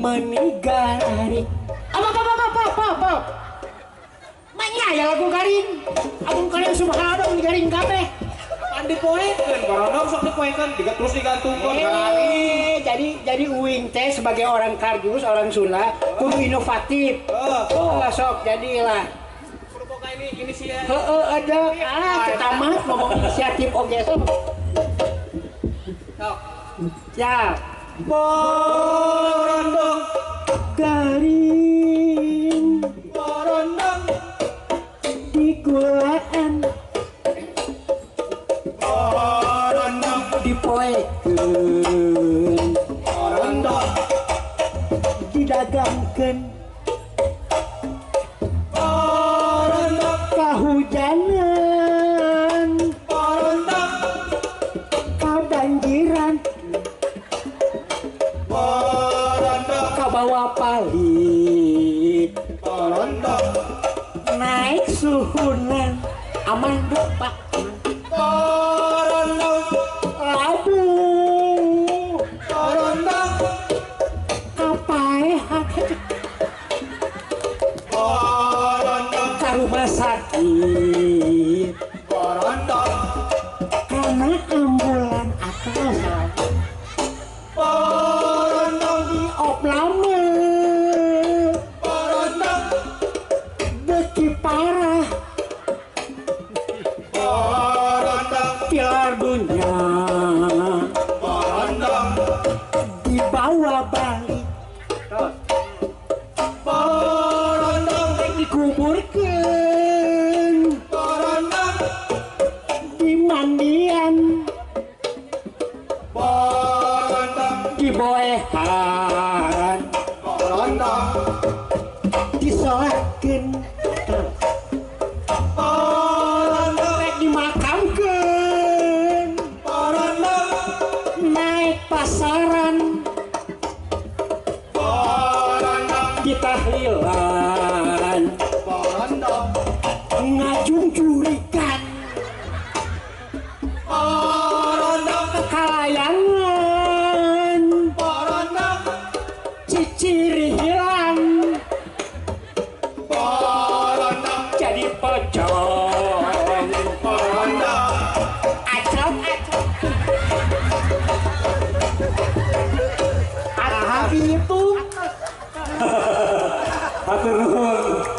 menigari apa manya ya lagu garing agung kalian subhanallah mengaring kabeh Kan dipoekeun barodong sok dipoekeun terus digantungkeun jadi uing teh sebagai orang kardus orang Sunda kudu inovatif sok jadilah pokoknya ini sih ya ada tamat ngomong inisiatif oge sok ya borondong garing borondong digulaan borondong dipoekeun borondong didagangkeun borondong kahujanan borondong kabanjiran borondong kabawa palit borondong naik suhunan aman pak borondong labu borondong kapaehan borondong karumah sakit borondong karena ambulan atau borondong oplame borondong beki parah borondong pilar dunia borondong dibawa balik borondong dikuburkan borondong di mandian borondong diboehan borondong disolatkan borondong dimakamkan borondong naik pasaran borondong ditahlilan borondong ngajungjurikan borondong kekalayangan borondong ciciri hilang borondong jadi pocong borondong acok itu Hatur nuhun.